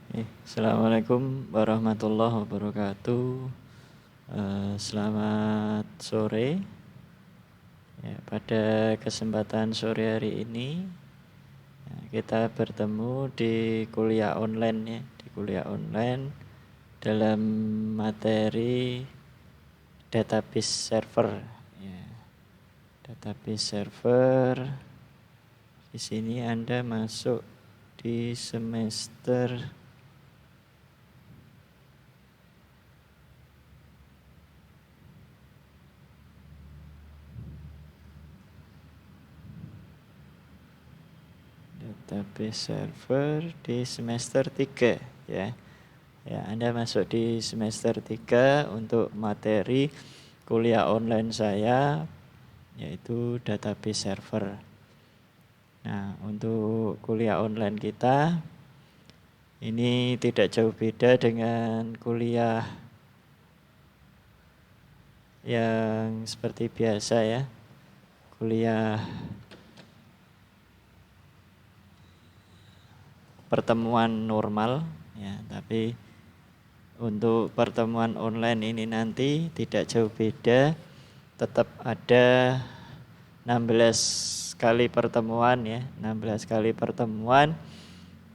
Assalamualaikum warahmatullahi wabarakatuh. Selamat sore. Ya, pada kesempatan sore hari ini kita bertemu di kuliah online ya, di kuliah online dalam materi database server. Ya, database server. Di sini Anda masuk di semester database server di semester 3 ya. Ya, Anda masuk di semester 3 untuk materi kuliah online saya yaitu database server. Nah, untuk kuliah online kita ini tidak jauh beda dengan kuliah yang seperti biasa ya. Kuliah pertemuan normal ya, tapi untuk pertemuan online ini nanti tidak jauh beda, tetap ada 16 kali pertemuan ya, 16 kali pertemuan.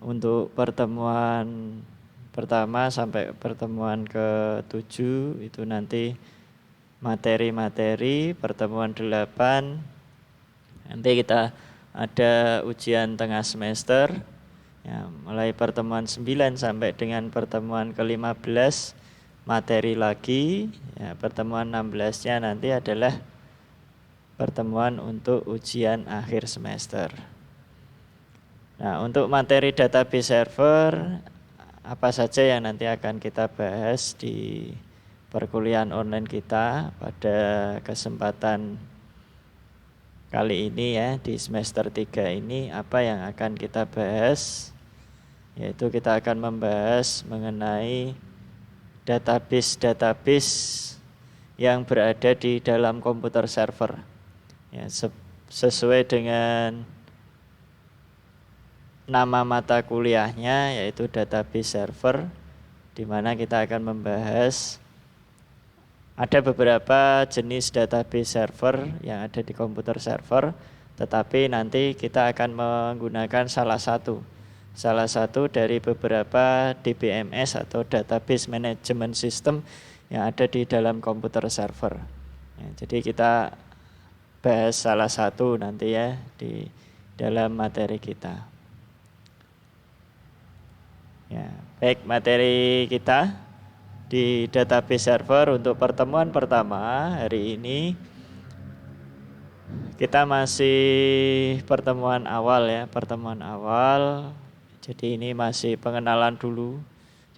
Untuk pertemuan pertama sampai pertemuan ke-7 itu nanti materi-materi. Pertemuan 8 nanti kita ada ujian tengah semester ya, mulai pertemuan 9 sampai dengan pertemuan ke-15 materi lagi ya. Pertemuan 16-nya nanti adalah pertemuan untuk ujian akhir semester. Nah, untuk materi database server apa saja yang nanti akan kita bahas di perkuliahan online kita pada kesempatan kali ini ya, di semester 3 ini apa yang akan kita bahas, yaitu kita akan membahas mengenai database yang berada di dalam komputer server ya, sesuai dengan nama mata kuliahnya yaitu database server, di mana kita akan membahas ada beberapa jenis database server yang ada di komputer server, tetapi nanti kita akan menggunakan salah satu dari beberapa DBMS atau database management system yang ada di dalam komputer server ya, jadi kita bahas salah satu nanti ya di dalam materi kita. Ya, baik, materi kita di database server untuk pertemuan pertama hari ini kita masih pertemuan awal ya, pertemuan awal. Jadi ini masih pengenalan dulu.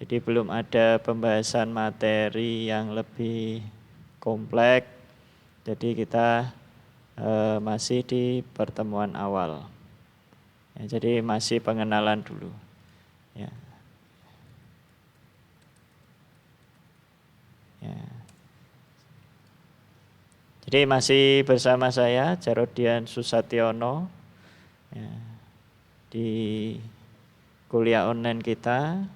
Jadi belum ada pembahasan materi yang lebih kompleks. Jadi kita masih di pertemuan awal. Ya, jadi masih pengenalan dulu. Ya. Ya. Jadi masih bersama saya Jarodian Susationo ya, di kuliah online kita.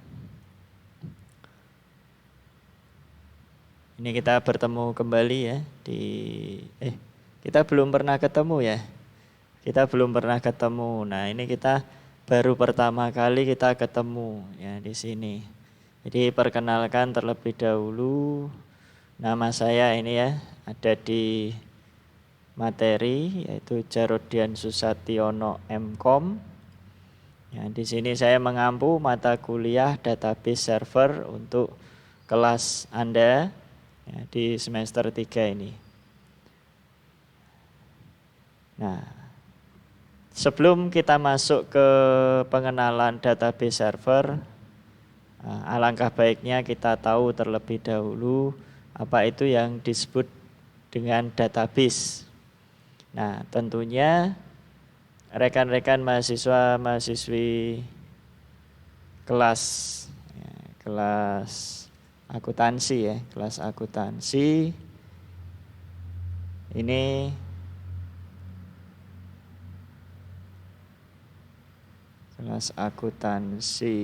Ini kita bertemu kembali ya di kita belum pernah ketemu ya. Kita belum pernah ketemu. Nah, ini kita baru pertama kali kita ketemu ya di sini. Jadi perkenalkan terlebih dahulu, nama saya ini ya ada di materi yaitu Jarodian Susationo MKom. Ya, di sini saya mengampu mata kuliah database server untuk kelas Anda ya, di semester 3 ini. Nah, sebelum kita masuk ke pengenalan database server, alangkah baiknya kita tahu terlebih dahulu apa itu yang disebut dengan database. Nah, tentunya rekan-rekan mahasiswa-mahasiswi kelas akuntansi ya, kelas akuntansi ini Mas akuntansi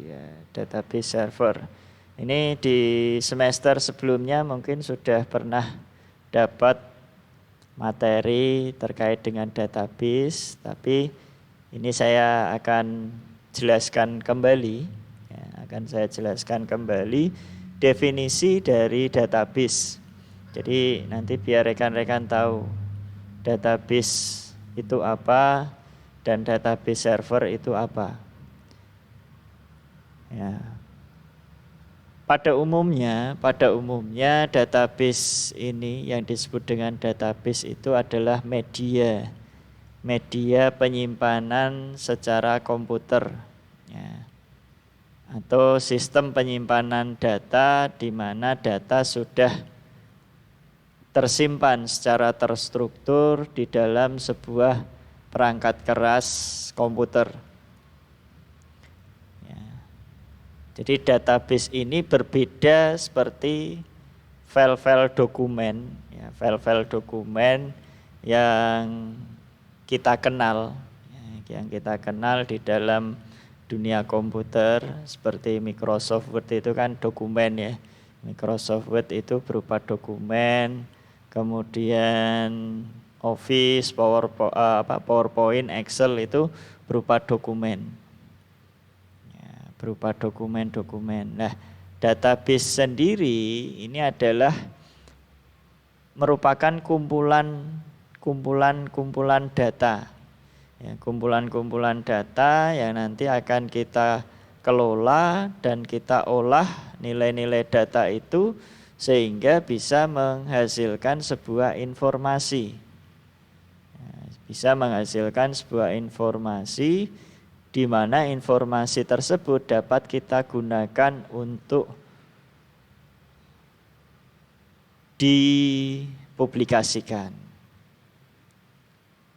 ya, database server. Ini di semester sebelumnya mungkin sudah pernah dapat materi terkait dengan database, tapi ini saya akan jelaskan kembali, ya, akan saya jelaskan kembali definisi dari database. Jadi nanti biar rekan-rekan tahu database itu apa dan database server itu apa. Ya. Pada umumnya database ini yang disebut dengan database itu adalah media penyimpanan secara komputer, ya, atau sistem penyimpanan data di mana data sudah tersimpan secara terstruktur di dalam sebuah perangkat keras komputer. Jadi database ini berbeda seperti file-file dokumen, ya, file-file dokumen yang kita kenal, ya, yang kita kenal di dalam dunia komputer seperti Microsoft Word itu kan dokumen ya. Microsoft Word itu berupa dokumen, kemudian Office, PowerPoint, Excel itu berupa dokumen. Berupa dokumen-dokumen. Nah, database sendiri ini adalah merupakan kumpulan data. Ya, kumpulan data yang nanti akan kita kelola dan kita olah nilai-nilai data itu sehingga bisa menghasilkan sebuah informasi. Ya, bisa menghasilkan sebuah informasi di mana informasi tersebut dapat kita gunakan untuk dipublikasikan.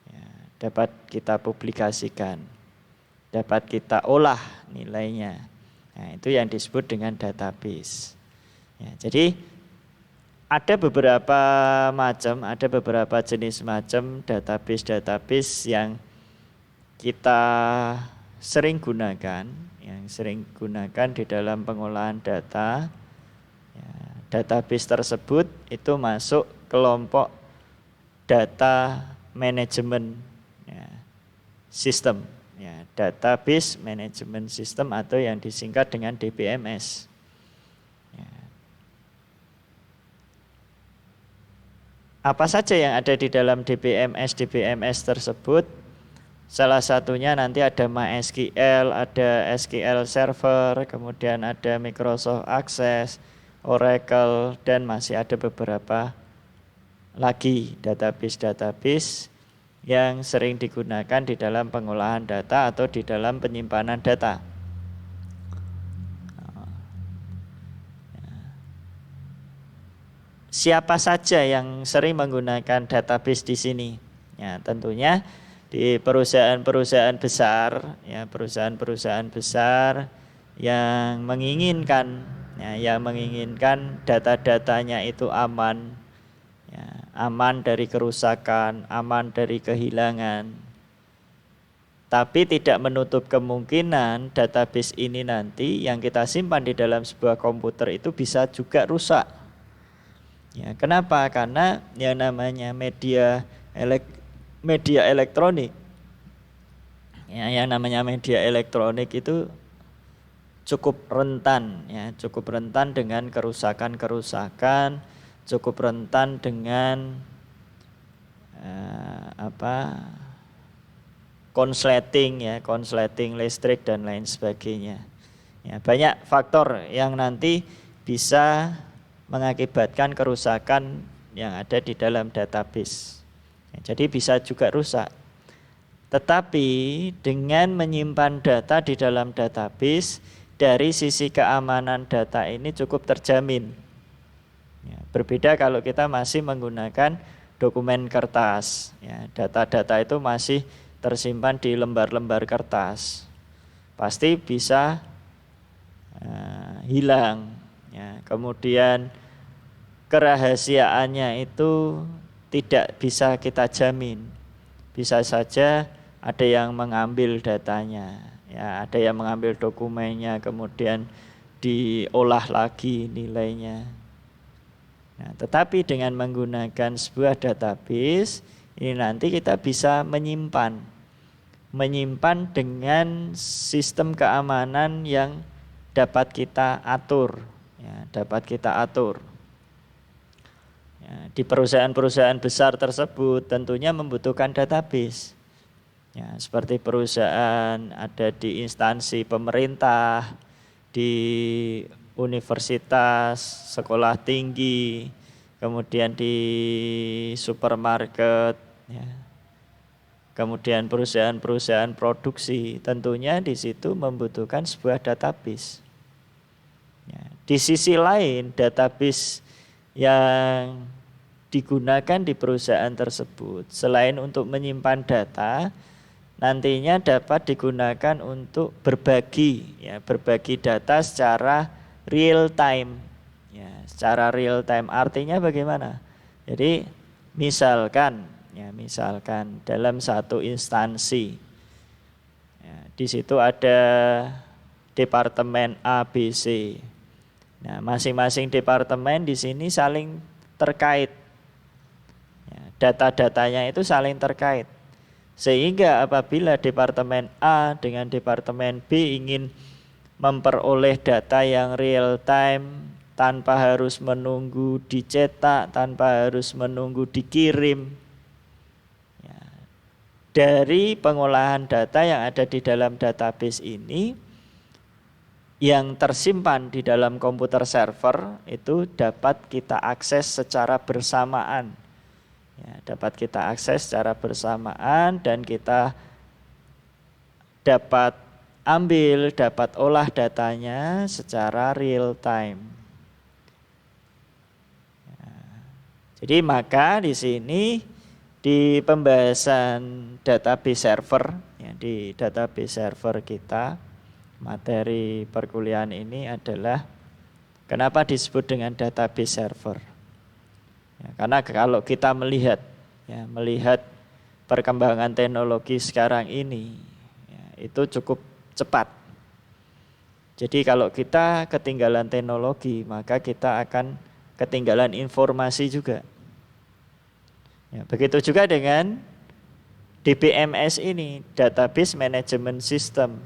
Ya, dapat kita publikasikan, dapat kita olah nilainya. Nah, itu yang disebut dengan database. Ya, jadi ada beberapa jenis macam database yang kita sering gunakan di dalam pengolahan data. Ya, database tersebut itu masuk kelompok data management, ya, system, ya, database management system atau yang disingkat dengan DBMS. Ya. Apa saja yang ada di dalam DBMS tersebut? Salah satunya nanti ada MySQL, ada SQL Server, kemudian ada Microsoft Access, Oracle, dan masih ada beberapa lagi database yang sering digunakan di dalam pengolahan data atau di dalam penyimpanan data. Siapa saja yang sering menggunakan database di sini? Ya, tentunya di perusahaan-perusahaan besar, ya, perusahaan-perusahaan besar yang menginginkan data-datanya itu aman, ya, aman dari kerusakan, aman dari kehilangan. Tapi tidak menutup kemungkinan database ini nanti yang kita simpan di dalam sebuah komputer itu bisa juga rusak. Ya, kenapa? Karena yang namanya media elektronik, ya, yang namanya media elektronik itu cukup rentan, ya, cukup rentan dengan kerusakan, cukup rentan dengan konsleting listrik dan lain sebagainya. Ya, banyak faktor yang nanti bisa mengakibatkan kerusakan yang ada di dalam database. Ya, jadi bisa juga rusak. Tetapi dengan menyimpan data di dalam database, dari sisi keamanan data ini cukup terjamin. Ya, berbeda kalau kita masih menggunakan dokumen kertas. Ya, data-data itu masih tersimpan di lembar-lembar kertas. Pasti bisa hilang. Ya, kemudian kerahasiaannya itu tidak bisa kita jamin. Bisa saja ada yang mengambil datanya. Ya, ada yang mengambil dokumennya kemudian diolah lagi nilainya. Nah, tetapi dengan menggunakan sebuah database ini nanti kita bisa menyimpan dengan sistem keamanan yang dapat kita atur, ya, dapat kita atur. Ya, di perusahaan-perusahaan besar tersebut tentunya membutuhkan database. Ya, seperti perusahaan ada di instansi pemerintah, di universitas, sekolah tinggi, kemudian di supermarket, ya. Kemudian perusahaan-perusahaan produksi, tentunya di situ membutuhkan sebuah database. Ya, di sisi lain, database yang digunakan di perusahaan tersebut selain untuk menyimpan data, nantinya dapat digunakan untuk berbagi, ya, berbagi data secara real time. Ya, secara real time artinya bagaimana? Jadi misalkan dalam satu instansi, ya, di situ ada departemen A, B, C. Nah, masing-masing departemen di sini saling terkait. Ya, data-datanya itu saling terkait. Sehingga apabila departemen A dengan departemen B ingin memperoleh data yang real time tanpa harus menunggu dicetak, tanpa harus menunggu dikirim, ya, dari pengolahan data yang ada di dalam database ini yang tersimpan di dalam komputer server itu dapat kita akses secara bersamaan. Ya, dapat kita akses secara bersamaan dan kita dapat ambil, dapat olah datanya secara real time. Ya, jadi maka di sini di pembahasan database server, ya, di database server kita, materi perkuliahan ini adalah kenapa disebut dengan database server. Ya, karena kalau kita melihat perkembangan teknologi sekarang ini, ya, itu cukup cepat. Jadi kalau kita ketinggalan teknologi, maka kita akan ketinggalan informasi juga. Ya, begitu juga dengan DBMS ini, Database Management System,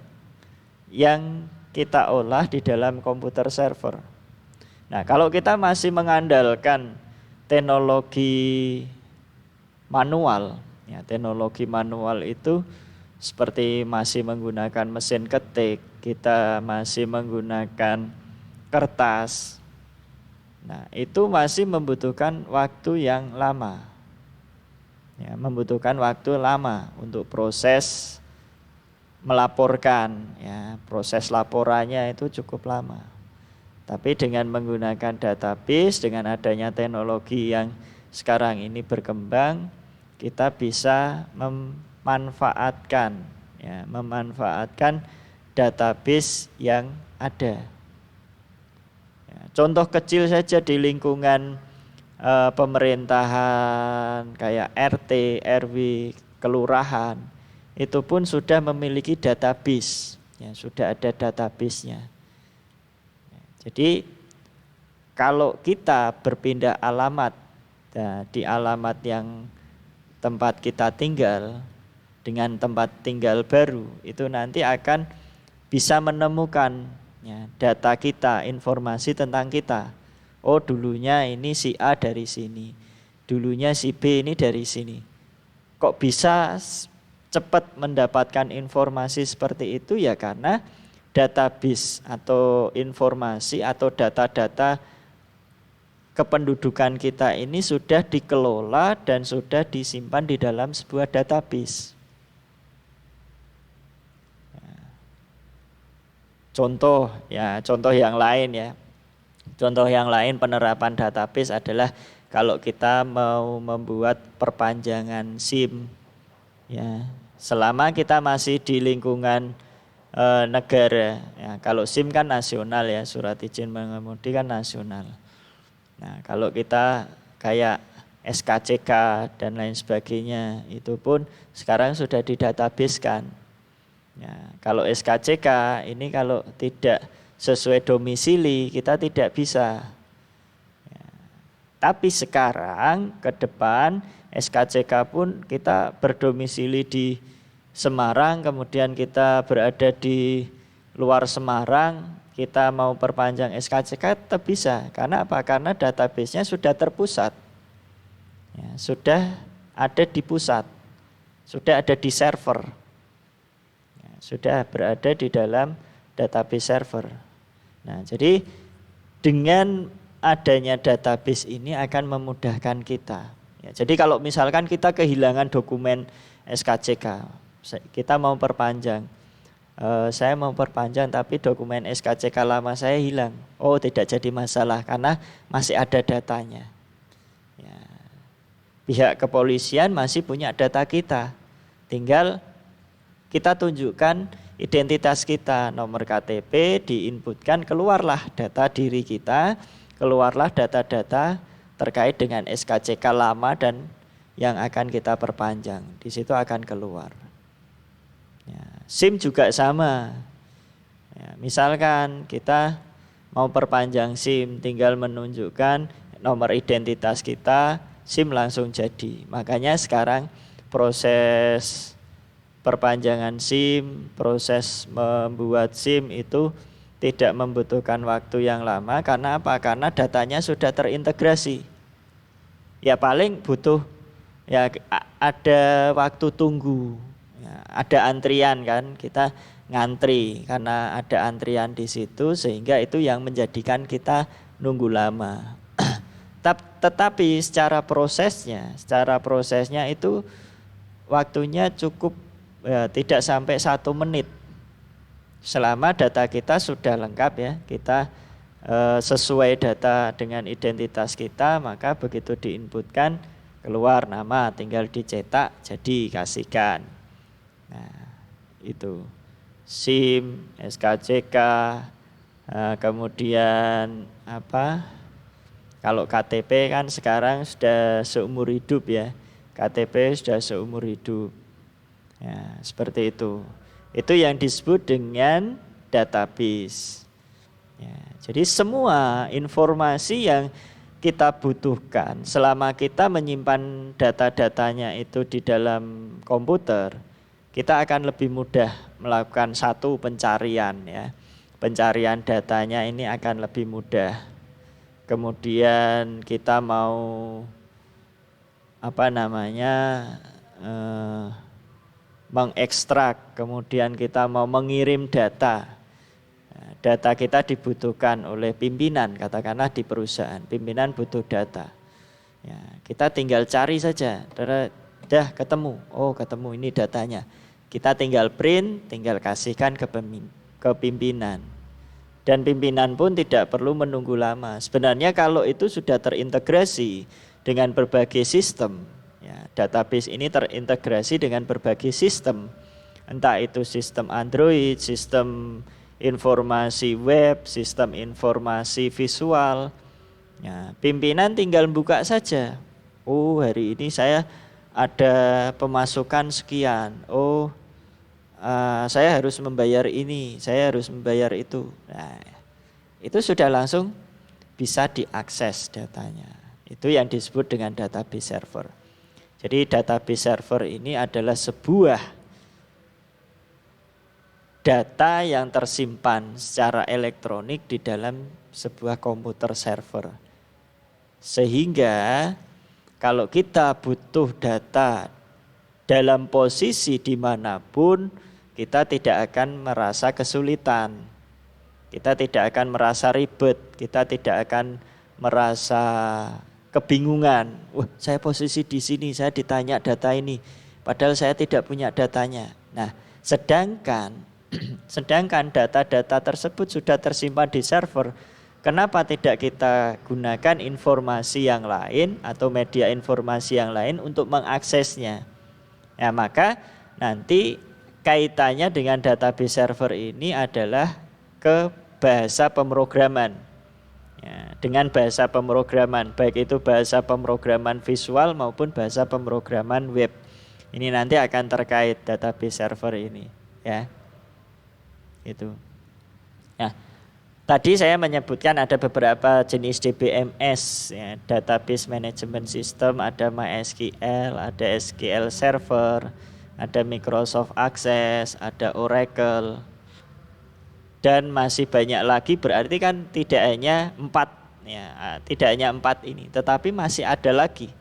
yang kita olah di dalam komputer server. Nah, kalau kita masih mengandalkan teknologi manual, ya, teknologi manual itu seperti masih menggunakan mesin ketik, kita masih menggunakan kertas. Nah, itu masih membutuhkan waktu yang lama. Ya, membutuhkan waktu lama untuk proses melaporkan, ya, proses laporannya itu cukup lama. Tapi dengan menggunakan database, dengan adanya teknologi yang sekarang ini berkembang, kita bisa memanfaatkan database yang ada. Ya, contoh kecil saja di lingkungan pemerintahan kayak RT, RW, kelurahan, itu pun sudah memiliki database, ya, sudah ada database-nya. Jadi kalau kita berpindah alamat, nah, di alamat yang tempat kita tinggal dengan tempat tinggal baru, itu nanti akan bisa menemukan, ya, data kita, informasi tentang kita. Oh, dulunya ini si A dari sini, dulunya si B ini dari sini. Kok bisa cepat mendapatkan informasi seperti itu? Ya karena database atau informasi atau data-data kependudukan kita ini sudah dikelola dan sudah disimpan di dalam sebuah database. Contoh yang lain, ya. Contoh yang lain penerapan database adalah kalau kita mau membuat perpanjangan SIM, ya. Selama kita masih di lingkungan negara, ya, kalau SIM kan nasional, ya, surat izin mengemudi kan nasional. Nah, kalau kita kayak SKCK dan lain sebagainya, itu pun sekarang sudah didatabase kan. Ya, kalau SKCK ini kalau tidak sesuai domisili kita tidak bisa. Ya, tapi sekarang ke depan SKCK pun kita berdomisili di Semarang, kemudian kita berada di luar Semarang, kita mau perpanjang SKCK tetap bisa. Karena apa? Karena database-nya sudah terpusat. Ya, sudah ada di pusat, sudah ada di server, ya, sudah berada di dalam database server. Nah, jadi dengan adanya database ini akan memudahkan kita. Ya, jadi kalau misalkan kita kehilangan dokumen SKCK, kita mau perpanjang, saya mau perpanjang tapi dokumen SKCK lama saya hilang. Oh, tidak jadi masalah karena masih ada datanya. Ya, pihak kepolisian masih punya data kita. Tinggal kita tunjukkan identitas kita, nomor KTP diinputkan, keluarlah data diri kita, keluarlah data-data terkait dengan SKCK lama dan yang akan kita perpanjang. Di situ akan keluar. Ya, SIM juga sama. Ya, misalkan kita mau perpanjang SIM, tinggal menunjukkan nomor identitas kita, SIM langsung jadi. Makanya sekarang proses perpanjangan SIM, proses membuat SIM itu tidak membutuhkan waktu yang lama. Karena apa? Karena datanya sudah terintegrasi. Ya paling butuh ya ada waktu tunggu, ya, ada antrian kan, kita ngantri karena ada antrian di situ sehingga itu yang menjadikan kita nunggu lama. Tetapi secara prosesnya itu waktunya cukup ya, tidak sampai 1 menit. Selama data kita sudah lengkap ya, kita sesuai data dengan identitas kita, maka begitu diinputkan keluar nama, tinggal dicetak jadi kasihkan. Nah, itu SIM, SKCK, kemudian apa? Kalau KTP kan sekarang sudah seumur hidup ya. KTP sudah seumur hidup. Ya, seperti itu. Itu yang disebut dengan database. Ya, jadi semua informasi yang kita butuhkan selama kita menyimpan data-datanya itu di dalam komputer, kita akan lebih mudah melakukan satu pencarian ya. Pencarian datanya ini akan lebih mudah. Kemudian kita mau mengekstrak, kemudian kita mau mengirim data. Data kita dibutuhkan oleh pimpinan, katakanlah di perusahaan, pimpinan butuh data. Ya, kita tinggal cari saja, dah ketemu, oh ketemu ini datanya. Kita tinggal print, tinggal kasihkan ke pimpinan. Dan pimpinan pun tidak perlu menunggu lama. Sebenarnya kalau itu sudah terintegrasi dengan berbagai sistem, ya, database ini terintegrasi dengan berbagai sistem. Entah itu sistem Android, sistem informasi web, sistem informasi visual. Ya, pimpinan tinggal buka saja. Oh, hari ini saya ada pemasukan sekian. Oh, saya harus membayar ini, saya harus membayar itu. Nah, itu sudah langsung bisa diakses datanya. Itu yang disebut dengan database server. Jadi database server ini adalah sebuah data yang tersimpan secara elektronik di dalam sebuah komputer server. Sehingga kalau kita butuh data dalam posisi dimanapun, kita tidak akan merasa kesulitan. Kita tidak akan merasa ribet, kita tidak akan merasa kebingungan. Wah, saya posisi di sini, saya ditanya data ini, padahal saya tidak punya datanya. Nah, sedangkan data-data tersebut sudah tersimpan di server. Kenapa tidak kita gunakan informasi yang lain atau media informasi yang lain untuk mengaksesnya? Ya, maka nanti kaitannya dengan database server ini adalah ke bahasa pemrograman. Ya, dengan bahasa pemrograman, baik itu bahasa pemrograman visual maupun bahasa pemrograman web. Ini nanti akan terkait database server ini, ya. Itu. Nah, tadi saya menyebutkan ada beberapa jenis DBMS, ya, Database Management System, ada MySQL, ada SQL Server, ada Microsoft Access, ada Oracle, dan masih banyak lagi. Berarti kan tidak hanya 4, ya, tidak hanya 4 ini, tetapi masih ada lagi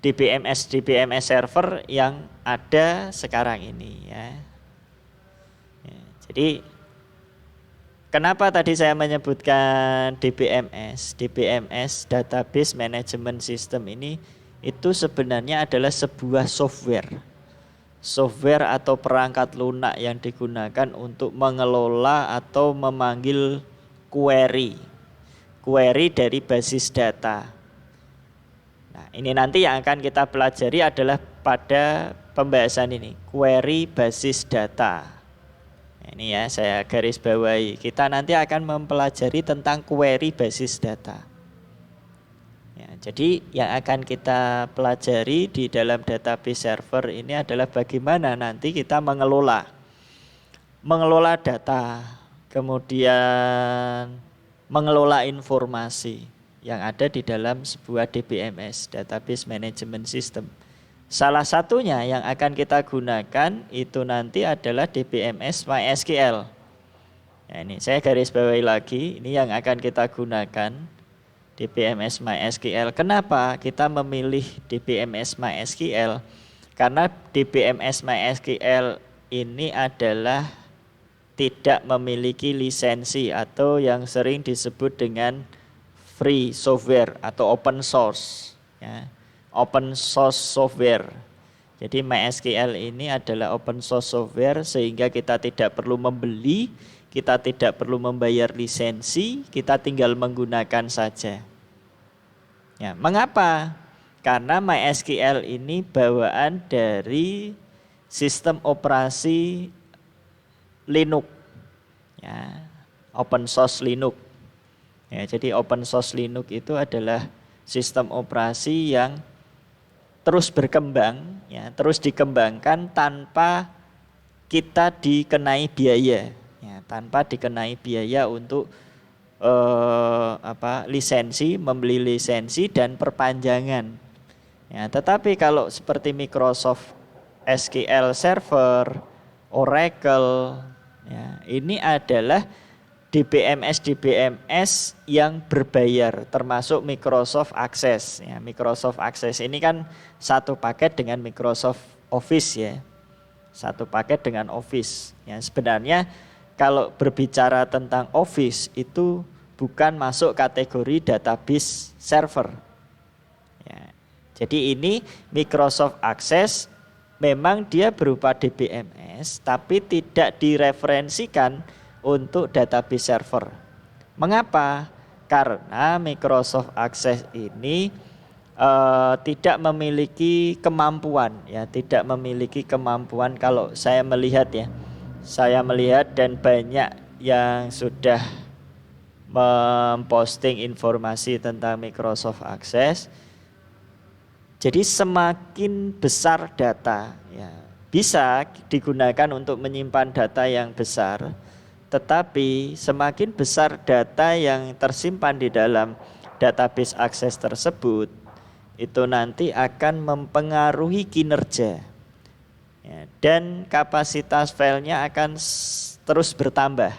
DBMS server yang ada sekarang ini, ya. Jadi kenapa tadi saya menyebutkan DBMS Database Management System ini, itu sebenarnya adalah sebuah software atau perangkat lunak yang digunakan untuk mengelola atau memanggil query dari basis data. Nah, ini nanti yang akan kita pelajari adalah pada pembahasan ini, query basis data. Nah, ini ya saya garis bawahi. Kita nanti akan mempelajari tentang query basis data. Ya, jadi yang akan kita pelajari di dalam database server ini adalah bagaimana nanti kita mengelola data, kemudian mengelola informasi yang ada di dalam sebuah DBMS, Database Management System. Salah satunya yang akan kita gunakan itu nanti adalah DBMS MySQL. Ya, ini saya garis bawahi lagi, ini yang akan kita gunakan, DBMS MySQL. Kenapa kita memilih DBMS MySQL? Karena DBMS MySQL ini adalah tidak memiliki lisensi atau yang sering disebut dengan free software atau open source, ya. Open source software. Jadi MySQL ini adalah open source software sehingga kita tidak perlu membeli, kita tidak perlu membayar lisensi, kita tinggal menggunakan saja. Ya, mengapa? Karena MySQL ini bawaan dari sistem operasi Linux, ya, open source Linux. Ya, jadi open source Linux itu adalah sistem operasi yang terus berkembang, ya, terus dikembangkan tanpa kita dikenai biaya, ya, tanpa dikenai biaya untuk lisensi, membeli lisensi dan perpanjangan. Ya, tetapi kalau seperti Microsoft SQL Server, Oracle, ya, ini adalah DBMS yang berbayar, termasuk Microsoft Access. Ya, Microsoft Access ini kan satu paket dengan Microsoft Office, ya, satu paket dengan Office. Ya, sebenarnya kalau berbicara tentang Office itu bukan masuk kategori database server. Ya, jadi ini Microsoft Access memang dia berupa DBMS, tapi tidak direferensikan untuk database server. Mengapa? Karena Microsoft Access ini tidak memiliki kemampuan, ya, tidak memiliki kemampuan. Kalau saya melihat, ya, saya melihat dan banyak yang sudah memposting informasi tentang Microsoft Access. Jadi semakin besar data, ya, bisa digunakan untuk menyimpan data yang besar. Tetapi semakin besar data yang tersimpan di dalam database Access tersebut, itu nanti akan mempengaruhi kinerja, ya, dan kapasitas filenya akan terus bertambah.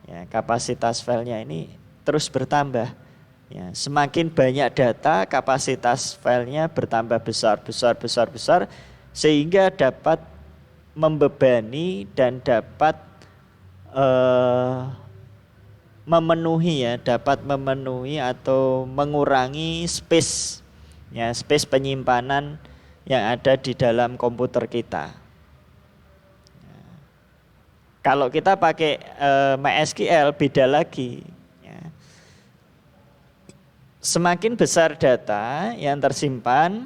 Ya, kapasitas filenya ini terus bertambah. Ya, semakin banyak data, kapasitas filenya bertambah besar, sehingga dapat membebani dan dapat memenuhi, ya, dapat memenuhi atau mengurangi space, ya, space penyimpanan yang ada di dalam komputer kita. Kalau kita pakai MySQL beda lagi, ya. Semakin besar data yang tersimpan,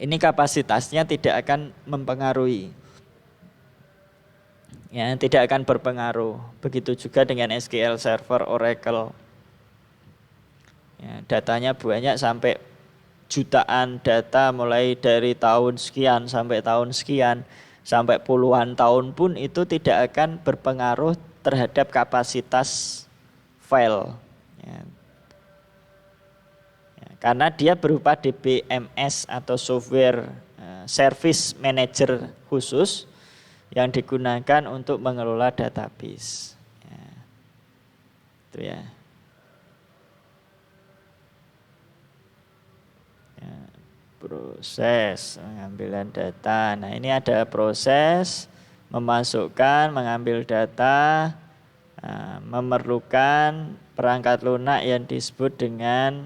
ini kapasitasnya tidak akan mempengaruhi. Ya, tidak akan berpengaruh. Begitu juga dengan SQL Server, Oracle. Ya, datanya banyak sampai jutaan data mulai dari tahun sekian sampai tahun sekian. sampai puluhan tahun pun itu tidak akan berpengaruh terhadap kapasitas file. Ya. Ya, karena dia berupa DBMS atau software service manager khusus yang digunakan untuk mengelola database. Ya. Itu ya. Ya, proses pengambilan data. Nah, ini ada proses memasukkan, mengambil data, memerlukan perangkat lunak yang disebut dengan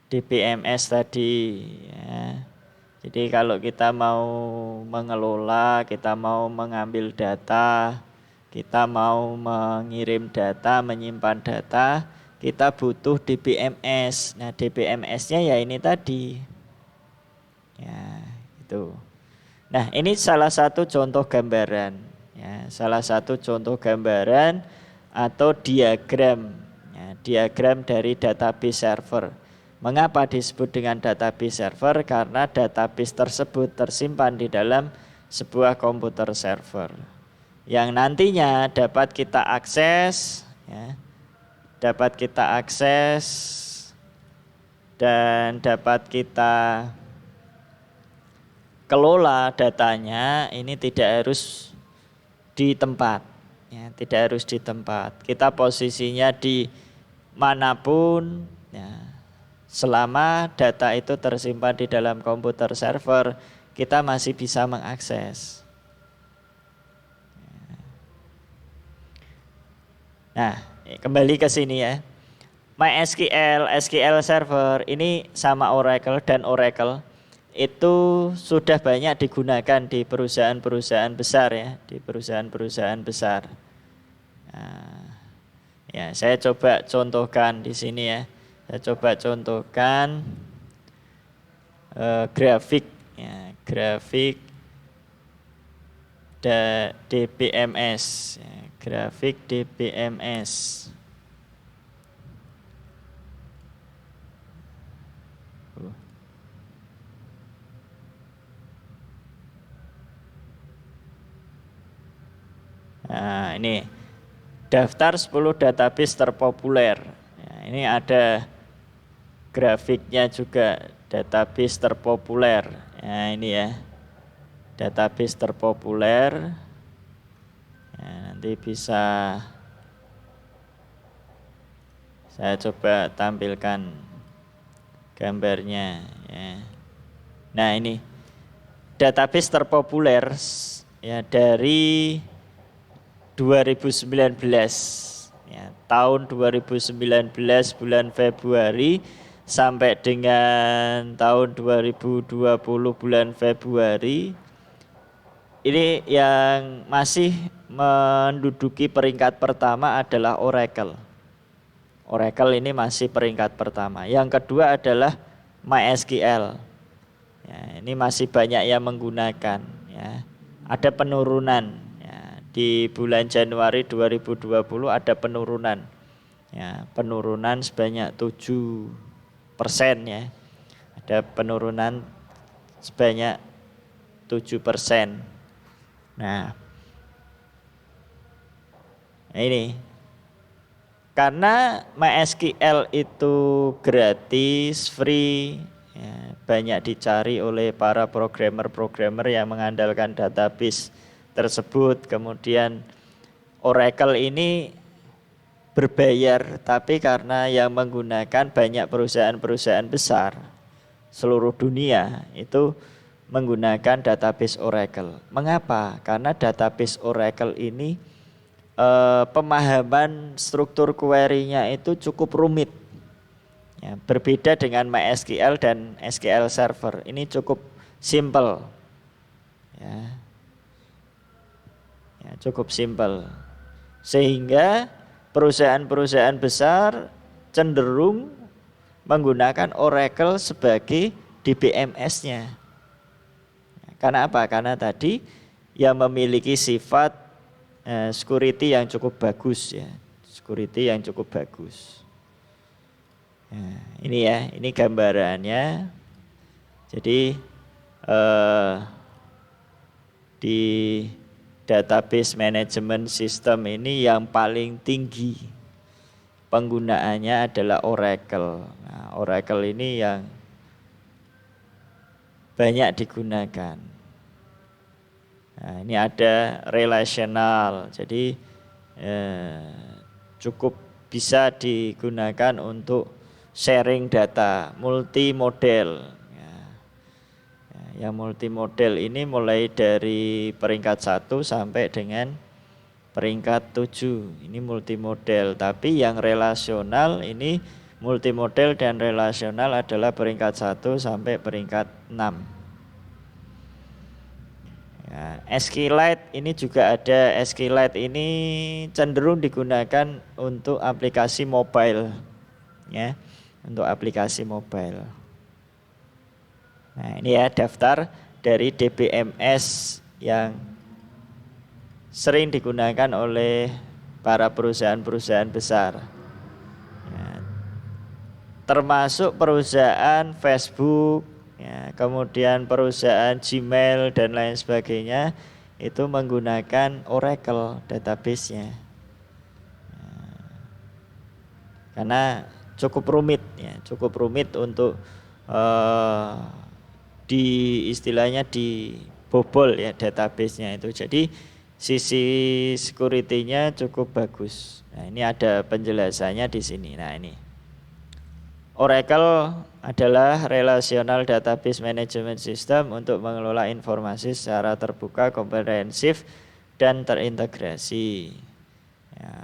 DBMS tadi. Ya. Jadi kalau kita mau mengelola, kita mau mengambil data, kita mau mengirim data, menyimpan data, kita butuh DBMS. Nah, DBMS-nya ya ini tadi. Ya, itu. Nah, ini salah satu contoh gambaran. Ya, salah satu contoh gambaran atau diagram. Ya, diagram dari database server. Mengapa disebut dengan database server? Karena database tersebut tersimpan di dalam sebuah komputer server yang nantinya dapat kita akses, ya, dapat kita akses dan dapat kita kelola datanya. Ini tidak harus di tempat, ya, tidak harus di tempat. Kita posisinya di manapun, ya, selama data itu tersimpan di dalam komputer server, kita masih bisa mengakses. Nah, kembali ke sini ya. MySQL, SQL Server ini sama Oracle, dan Oracle itu sudah banyak digunakan di perusahaan-perusahaan besar ya, di perusahaan-perusahaan besar. Nah, ya, saya coba contohkan di sini ya. Saya coba contohkan grafik, ya, grafik DBMS, ya, grafik DBMS. Nah, ini daftar 10 database terpopuler. Ya, ini ada grafiknya juga, database terpopuler. Ya, ini ya, database terpopuler. Ya, nanti bisa saya coba tampilkan gambarnya. Ya. Nah, ini database terpopuler ya dari 2019, ya, tahun 2019 bulan Februari sampai dengan tahun 2020 bulan Februari. Ini yang masih menduduki peringkat pertama adalah Oracle. Oracle ini masih peringkat pertama. Yang kedua adalah MySQL. Ya, ini masih banyak yang menggunakan. Ya. Ada penurunan. Di bulan Januari 2020 ada penurunan, ya, penurunan sebanyak 7% ya, ada penurunan sebanyak 7%. Nah, ini karena MySQL itu gratis, free, ya, banyak dicari oleh para programmer yang mengandalkan database tersebut. Kemudian Oracle ini berbayar, tapi karena yang menggunakan banyak perusahaan-perusahaan besar seluruh dunia itu menggunakan database Oracle. Mengapa? Karena database Oracle ini pemahaman struktur query-nya itu cukup rumit. Ya, berbeda dengan MySQL dan SQL Server. Ini cukup simple. Ya. Ya, cukup simpel, sehingga perusahaan-perusahaan besar cenderung menggunakan Oracle sebagai DBMS-nya. Karena apa? Karena tadi yang memiliki sifat security yang cukup bagus ya, security yang cukup bagus. Nah, ini ya, ini gambarannya. Jadi di database management system ini yang paling tinggi penggunaannya adalah Oracle. Nah, Oracle ini yang banyak digunakan. Nah, ini ada relational, jadi cukup bisa digunakan untuk sharing data multimodel. Yang multimodel ini mulai dari peringkat 1 sampai dengan peringkat 7. Ini multimodel, tapi yang relasional ini multimodel dan relasional adalah peringkat 1 sampai peringkat 6. Ya, SQLite ini juga ada. SQLite ini cenderung digunakan untuk aplikasi mobile, ya, untuk aplikasi mobile. Nah, ini ya daftar dari DBMS yang sering digunakan oleh para perusahaan-perusahaan besar. Ya, termasuk perusahaan Facebook, ya, kemudian perusahaan Gmail dan lain sebagainya itu menggunakan Oracle database-nya. Ya, karena cukup rumit, ya, cukup rumit untuk istilahnya dibobol ya database-nya itu. Jadi sisi security-nya cukup bagus. Nah, ini ada penjelasannya di sini. Nah, ini Oracle adalah Relational Database Management System untuk mengelola informasi secara terbuka, komprehensif, dan terintegrasi. Ya.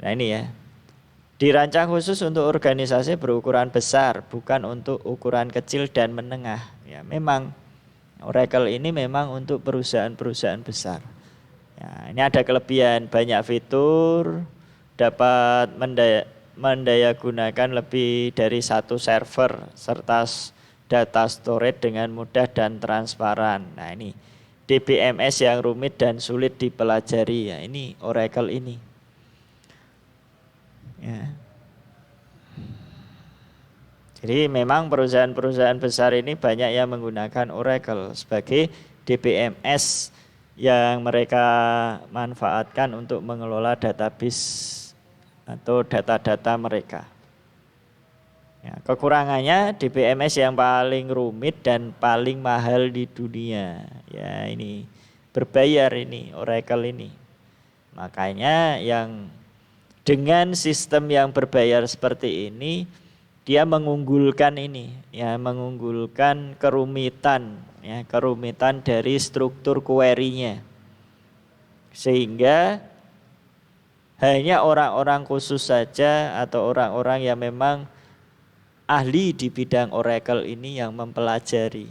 Nah, ini ya. Dirancang khusus untuk organisasi berukuran besar, bukan untuk ukuran kecil dan menengah. Ya, memang Oracle ini memang untuk perusahaan-perusahaan besar. Ya, ini ada kelebihan, banyak fitur, dapat mendayagunakan lebih dari satu server, serta data storage dengan mudah dan transparan. Nah, ini DBMS yang rumit dan sulit dipelajari. Ya, ini Oracle ini. Ya. Jadi memang perusahaan-perusahaan besar ini banyak yang menggunakan Oracle sebagai DBMS yang mereka manfaatkan untuk mengelola database atau data-data mereka. Ya, kekurangannya DBMS yang paling rumit dan paling mahal di dunia. Ya, ini berbayar ini Oracle ini. Makanya yang dengan sistem yang berbayar seperti ini, dia mengunggulkan ini, ya, mengunggulkan kerumitan, ya, kerumitan dari struktur query-nya. Sehingga hanya orang-orang khusus saja atau orang-orang yang memang ahli di bidang Oracle ini yang mempelajari,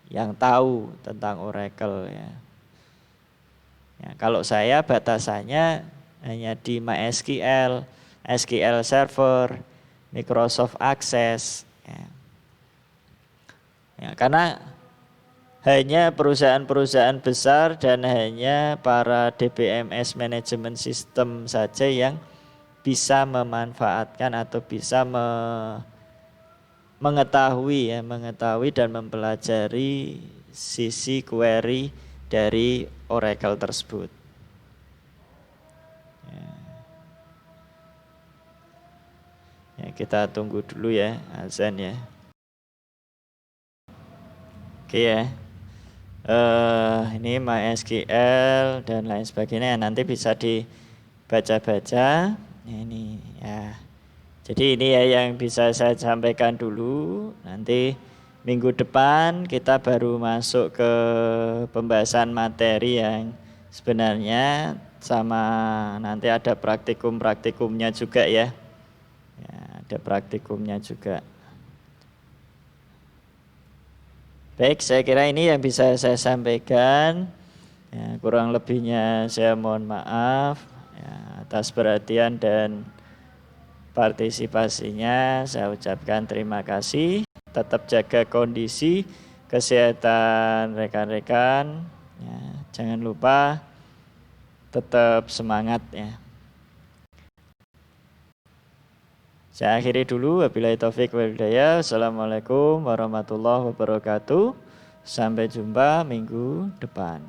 yang tahu tentang Oracle, ya. Ya, kalau saya batasannya hanya di MySQL, SQL Server, Microsoft Access, ya. Ya, karena hanya perusahaan-perusahaan besar dan hanya para DBMS Management System saja yang bisa memanfaatkan atau bisa mengetahui dan mempelajari sisi query dari Oracle tersebut. Ya, kita tunggu dulu ya azan ya. Oke ya. Ini MySQL dan lain sebagainya nanti bisa dibaca-baca. Ini ya. Jadi ini ya yang bisa saya sampaikan dulu. Nanti minggu depan kita baru masuk ke pembahasan materi yang sebenarnya, sama nanti ada praktikumnya juga ya. Ya, ada praktikumnya juga. Baik, saya kira ini yang bisa saya sampaikan. Ya, kurang lebihnya saya mohon maaf ya, atas perhatian dan partisipasinya. Saya ucapkan terima kasih. Tetap jaga kondisi kesehatan rekan-rekan. Ya, jangan lupa tetap semangat ya. Saya akhiri dulu, wabillahi taufik wal hidayah. Assalamualaikum warahmatullahi wabarakatuh. Sampai jumpa minggu depan.